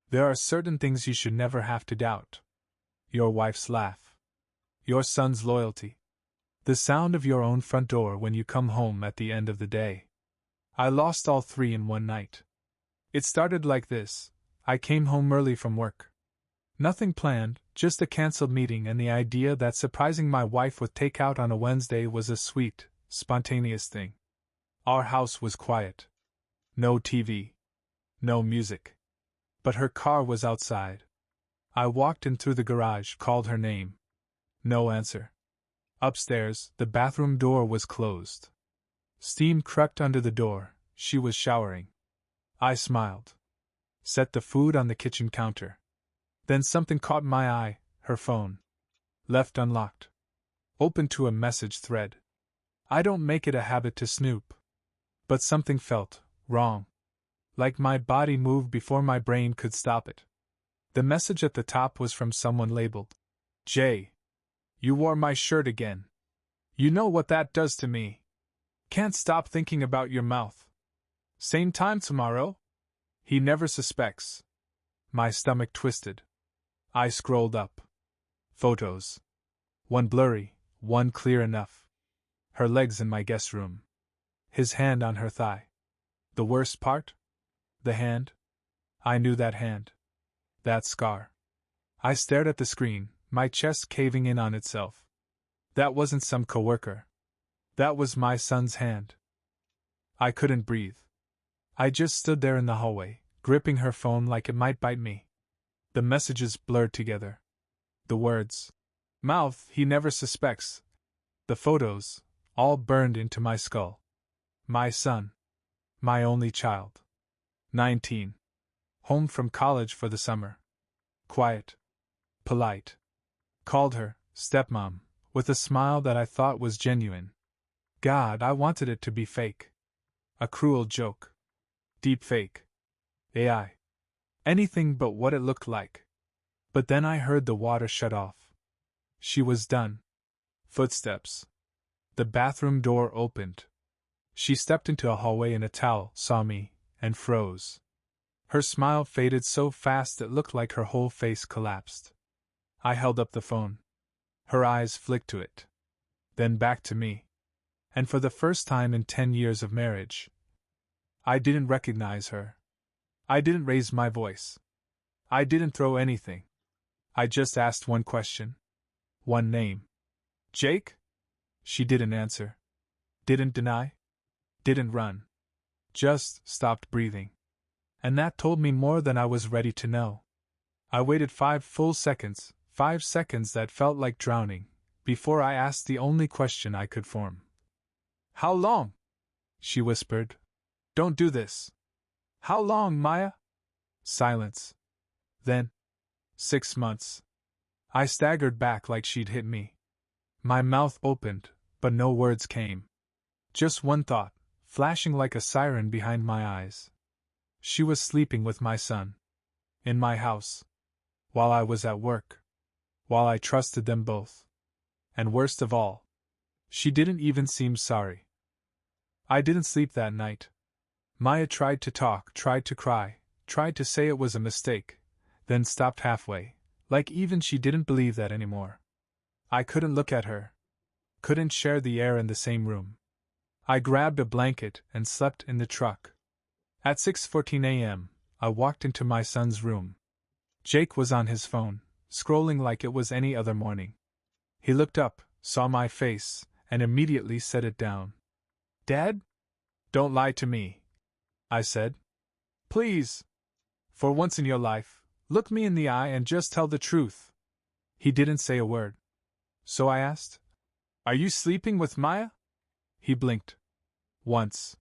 There are certain things you should never have to doubt. Your wife's laugh. Your son's loyalty. The sound of your own front door when you come home at the end of the day. I lost all three in one night. It started like this. I came home early from work. Nothing planned, just a cancelled meeting, and the idea that surprising my wife with takeout on a Wednesday was a sweet, spontaneous thing. Our house was quiet. No TV. No music. But her car was outside. I walked in through the garage, called her name. No answer. Upstairs, the bathroom door was closed. Steam crept under the door. She was showering. I smiled. Set the food on the kitchen counter. Then something caught my eye, her phone. Left unlocked. Open to a message thread. I don't make it a habit to snoop. But something felt wrong. Like my body moved before my brain could stop it. The message at the top was from someone labeled J. You wore my shirt again. You know what that does to me. Can't stop thinking about your mouth. Same time tomorrow? He never suspects. My stomach twisted. I scrolled up. Photos. One blurry, one clear enough. Her legs in my guest room. His hand on her thigh. The worst part? The hand. I knew that hand. That scar. I stared at the screen, my chest caving in on itself. That wasn't some coworker. That was my son's hand. I couldn't breathe. I just stood there in the hallway, gripping her phone like it might bite me. The messages blurred together. The words, mouth, he never suspects. The photos, all burned into my skull. My son. My only child. 19. Home from college for the summer. Quiet. Polite. Called her stepmom, with a smile that I thought was genuine. God, I wanted it to be fake. A cruel joke. Deep fake. AI. Anything but what it looked like. But then I heard the water shut off. She was done. Footsteps. The bathroom door opened. She stepped into a hallway in a towel, saw me, and froze. Her smile faded so fast it looked like her whole face collapsed. I held up the phone. Her eyes flicked to it. Then back to me. And for the first time in 10 years of marriage, I didn't recognize her. I didn't raise my voice. I didn't throw anything. I just asked one question. One name. Jake? She didn't answer. Didn't deny. Didn't run. Just stopped breathing. And that told me more than I was ready to know. I waited 5 full seconds, 5 seconds that felt like drowning, before I asked the only question I could form. How long? She whispered. Don't do this. How long, Maya? Silence. Then, 6 months. I staggered back like she'd hit me. My mouth opened, but no words came. Just one thought, flashing like a siren behind my eyes. She was sleeping with my son. In my house. While I was at work. While I trusted them both. And worst of all, she didn't even seem sorry. I didn't sleep that night. Maya tried to talk, tried to cry, tried to say it was a mistake, then stopped halfway, like even she didn't believe that anymore. I couldn't look at her. Couldn't share the air in the same room. I grabbed a blanket and slept in the truck. At 6:14 a.m., I walked into my son's room. Jake was on his phone, scrolling like it was any other morning. He looked up, saw my face, and immediately set it down. Dad? Don't lie to me, I said. Please. For once in your life, look me in the eye and just tell the truth. He didn't say a word. So I asked, Are you sleeping with Maya? He blinked. Once.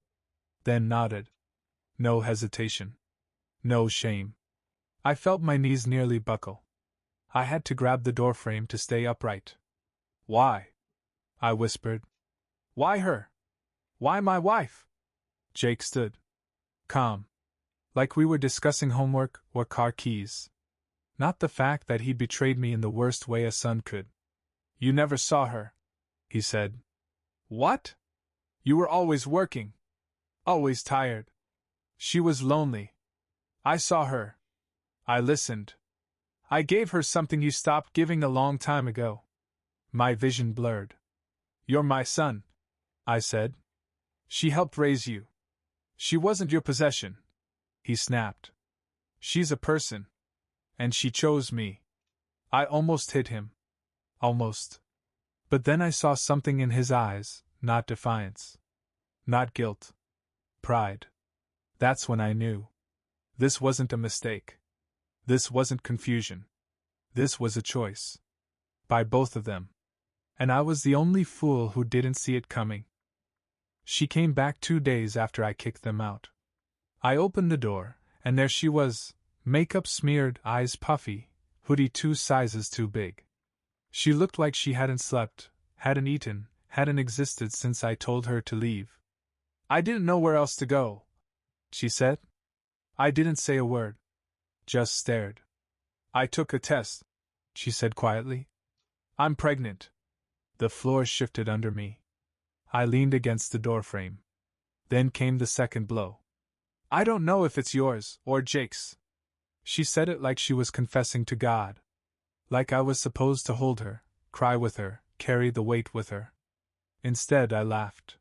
Then nodded. No hesitation. No shame. I felt my knees nearly buckle. I had to grab the doorframe to stay upright. Why? I whispered. Why her? Why my wife? Jake stood. Calm. Like we were discussing homework or car keys. Not the fact that he'd betrayed me in the worst way a son could. You never saw her, he said. What? You were always working. Always tired. She was lonely. I saw her. I listened. I gave her something you stopped giving a long time ago. My vision blurred. You're my son, I said. She helped raise you. She wasn't your possession. He snapped. She's a person. And she chose me. I almost hit him. Almost. But then I saw something in his eyes, not defiance. Not guilt. Pride. That's when I knew. This wasn't a mistake. This wasn't confusion. This was a choice. By both of them. And I was the only fool who didn't see it coming. She came back 2 days after I kicked them out. I opened the door, and there she was, makeup smeared, eyes puffy, hoodie 2 sizes too big. She looked like she hadn't slept, hadn't eaten, hadn't existed since I told her to leave. I didn't know where else to go, she said. I didn't say a word. Just stared. I took a test, she said quietly. I'm pregnant. The floor shifted under me. I leaned against the doorframe. Then came the second blow. I don't know if it's yours or Jake's. She said it like she was confessing to God. Like I was supposed to hold her, cry with her, carry the weight with her. Instead, I laughed.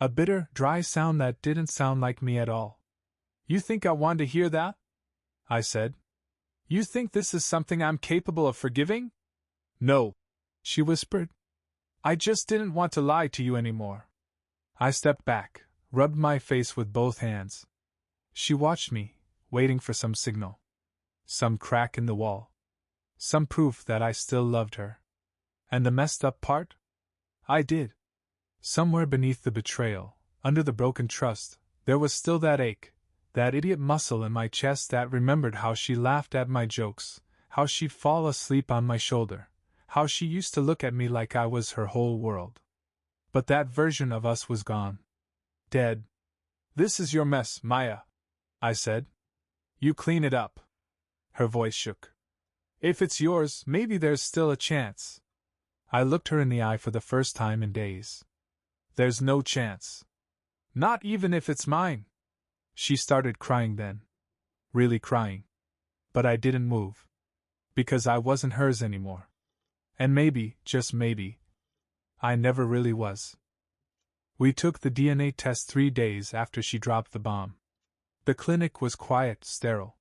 A bitter, dry sound that didn't sound like me at all. You think I want to hear that? I said. You think this is something I'm capable of forgiving? No, she whispered. I just didn't want to lie to you anymore. I stepped back, rubbed my face with both hands. She watched me, waiting for some signal. Some crack in the wall. Some proof that I still loved her. And the messed up part? I did. Somewhere beneath the betrayal, under the broken trust, there was still that ache, that idiot muscle in my chest that remembered how she laughed at my jokes, how she'd fall asleep on my shoulder, how she used to look at me like I was her whole world. But that version of us was gone. Dead. This is your mess, Maya, I said. You clean it up. Her voice shook. If it's yours, maybe there's still a chance. I looked her in the eye for the first time in days. There's no chance. Not even if it's mine. She started crying then. Really crying. But I didn't move. Because I wasn't hers anymore. And maybe, just maybe, I never really was. We took the DNA test 3 days after she dropped the bomb. The clinic was quiet, sterile.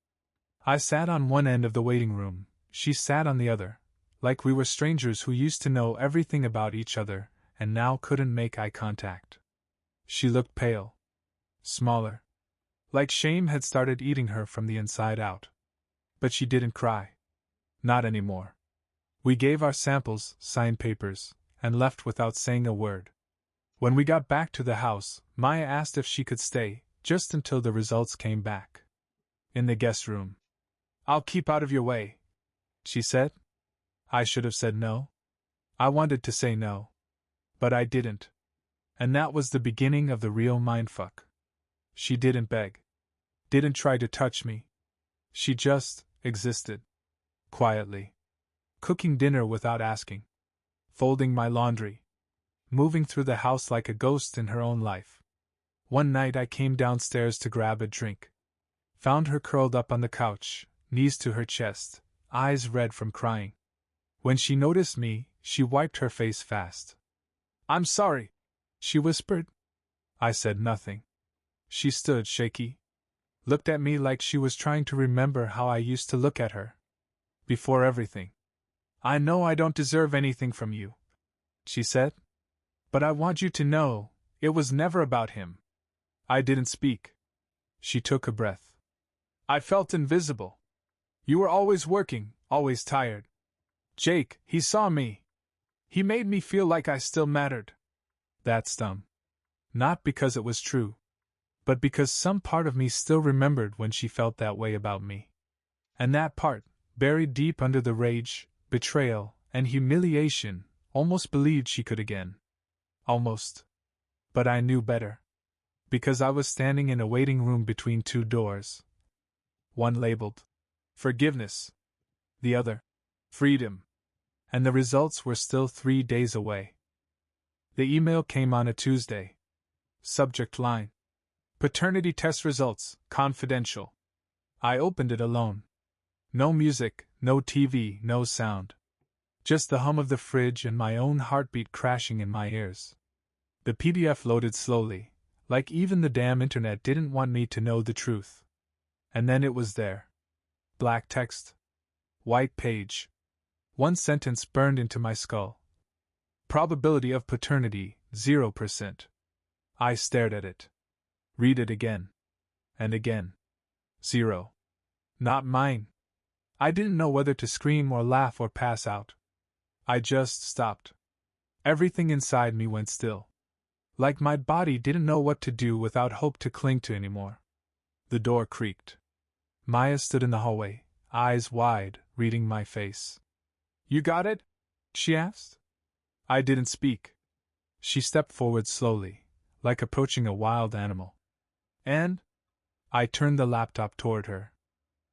I sat on one end of the waiting room, she sat on the other, like we were strangers who used to know everything about each other and now couldn't make eye contact. She looked pale. Smaller. Like shame had started eating her from the inside out. But she didn't cry. Not anymore. We gave our samples, signed papers, and left without saying a word. When we got back to the house, Maya asked if she could stay, just until the results came back. In the guest room. I'll keep out of your way, she said. I should have said no. I wanted to say no. But I didn't. And that was the beginning of the real mindfuck. She didn't beg. Didn't try to touch me. She just existed. Quietly. Cooking dinner without asking. Folding my laundry. Moving through the house like a ghost in her own life. One night I came downstairs to grab a drink. Found her curled up on the couch, knees to her chest, eyes red from crying. When she noticed me, she wiped her face fast. I'm sorry, she whispered. I said nothing. She stood shaky. Looked at me like she was trying to remember how I used to look at her. Before everything. I know I don't deserve anything from you, she said. But I want you to know, it was never about him. I didn't speak. She took a breath. I felt invisible. You were always working, always tired. Jake, he saw me. He made me feel like I still mattered. That stung. Not because it was true, but because some part of me still remembered when she felt that way about me. And that part, buried deep under the rage, betrayal, and humiliation, almost believed she could again. Almost. But I knew better. Because I was standing in a waiting room between 2 doors. One labeled forgiveness. The other freedom. And the results were still 3 days away. The email came on a Tuesday. Subject line: paternity test results, confidential. I opened it alone. No music, no TV, no sound. Just the hum of the fridge and my own heartbeat crashing in my ears. The PDF loaded slowly, like even the damn internet didn't want me to know the truth. And then it was there. Black text. White page. One sentence burned into my skull. Probability of paternity, 0%. I stared at it. Read it again. And again. 0. Not mine. I didn't know whether to scream or laugh or pass out. I just stopped. Everything inside me went still. Like my body didn't know what to do without hope to cling to anymore. The door creaked. Maya stood in the hallway, eyes wide, reading my face. You got it? She asked. I didn't speak. She stepped forward slowly, like approaching a wild animal. And? I turned the laptop toward her.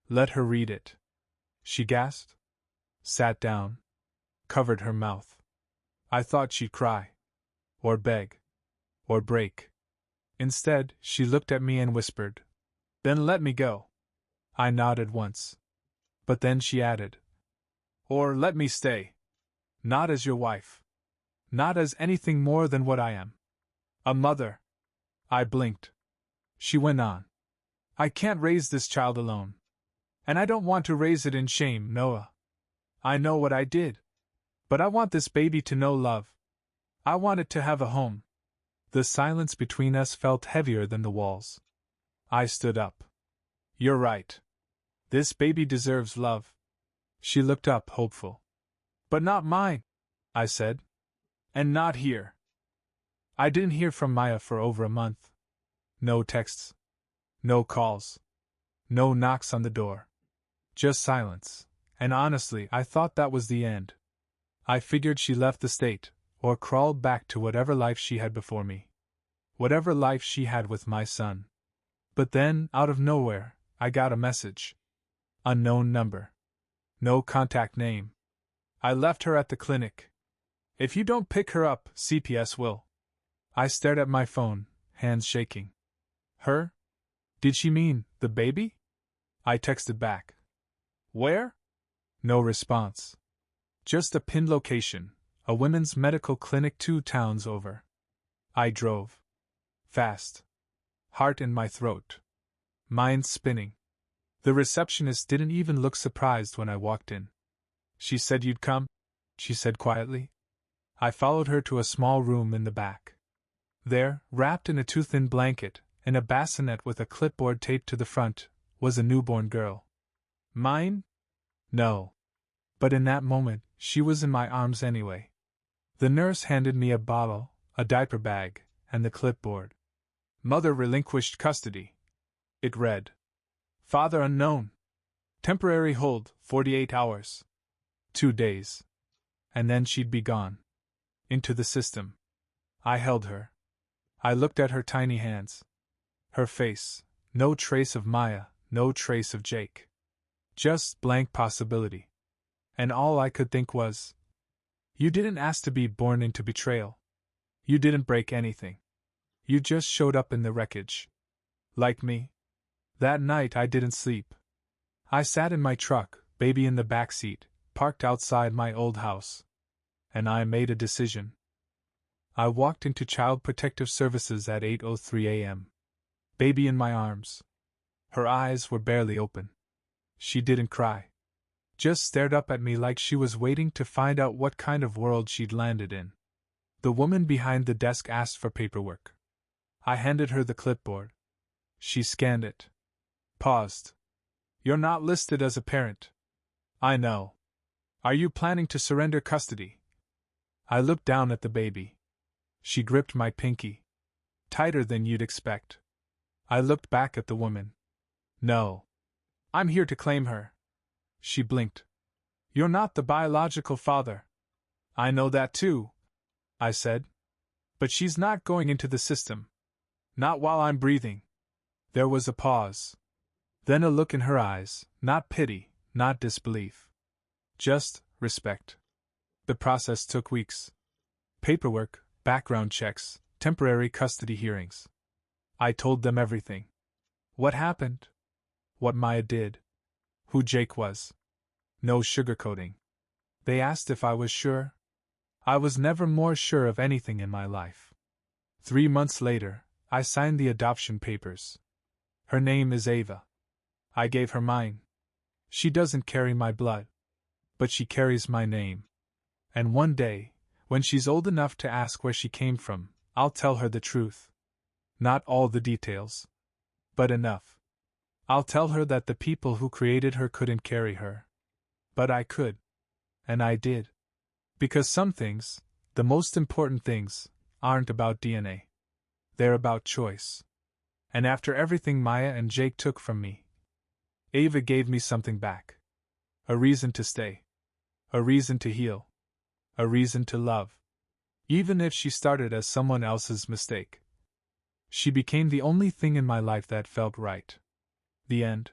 Let her read it. She gasped, sat down, covered her mouth. I thought she'd cry, or beg, or break. Instead, she looked at me and whispered, "Then let me go." I nodded once. But then she added, "Or let me stay. Not as your wife. Not as anything more than what I am. A mother." I blinked. She went on, "I can't raise this child alone. And I don't want to raise it in shame, Noah. I know what I did. But I want this baby to know love. I want it to have a home." The silence between us felt heavier than the walls. I stood up. "You're right. This baby deserves love." She looked up, hopeful. "But not mine," I said. "And not here." I didn't hear from Maya for over a month. No texts. No calls. No knocks on the door. Just silence, and honestly, I thought that was the end. I figured she left the state, or crawled back to whatever life she had before me. Whatever life she had with my son. But then, out of nowhere, I got a message. Unknown number. No contact name. I left her at the clinic. "If you don't pick her up, CPS will." I stared at my phone, hands shaking. Her? Did she mean the baby? I texted back. "Where?" No response. Just a pinned location, a women's medical clinic 2 towns over. I drove. Fast. Heart in my throat. Mind spinning. The receptionist didn't even look surprised when I walked in. "She said you'd come," she said quietly. I followed her to a small room in the back. There, wrapped in a too-thin blanket, in a bassinet with a clipboard taped to the front, was a newborn girl. Mine? No. But in that moment, she was in my arms anyway. The nurse handed me a bottle, a diaper bag, and the clipboard. "Mother relinquished custody," it read. "Father unknown. Temporary hold, 48 hours. 2 days. And then she'd be gone. Into the system." I held her. I looked at her tiny hands. Her face, no trace of Maya, no trace of Jake. Just blank possibility. And all I could think was, "You didn't ask to be born into betrayal. You didn't break anything. You just showed up in the wreckage. Like me." That night I didn't sleep. I sat in my truck, baby in the back seat, parked outside my old house. And I made a decision. I walked into Child Protective Services at 8:03 a.m. Baby in my arms. Her eyes were barely open. She didn't cry. Just stared up at me like she was waiting to find out what kind of world she'd landed in. The woman behind the desk asked for paperwork. I handed her the clipboard. She scanned it. Paused. "You're not listed as a parent." "I know. Are you planning to surrender custody?" I looked down at the baby. She gripped my pinky. Tighter than you'd expect. I looked back at the woman. "No. I'm here to claim her." She blinked. "You're not the biological father." "I know that too," I said. "But she's not going into the system. Not while I'm breathing." There was a pause. Then a look in her eyes, not pity, not disbelief. Just respect. The process took weeks. Paperwork, background checks, temporary custody hearings. I told them everything. What happened? What Maya did. who Jake was. No sugarcoating. They asked if I was sure. I was never more sure of anything in my life. 3 months later, I signed the adoption papers. Her name is Ava. I gave her mine. She doesn't carry my blood, but she carries my name. And one day, when she's old enough to ask where she came from, I'll tell her the truth. Not all the details, but enough. I'll tell her that the people who created her couldn't carry her. But I could. And I did. Because some things, the most important things, aren't about DNA. They're about choice. And after everything Maya and Jake took from me, Ava gave me something back. A reason to stay. A reason to heal. A reason to love. Even if she started as someone else's mistake. She became the only thing in my life that felt right. The end.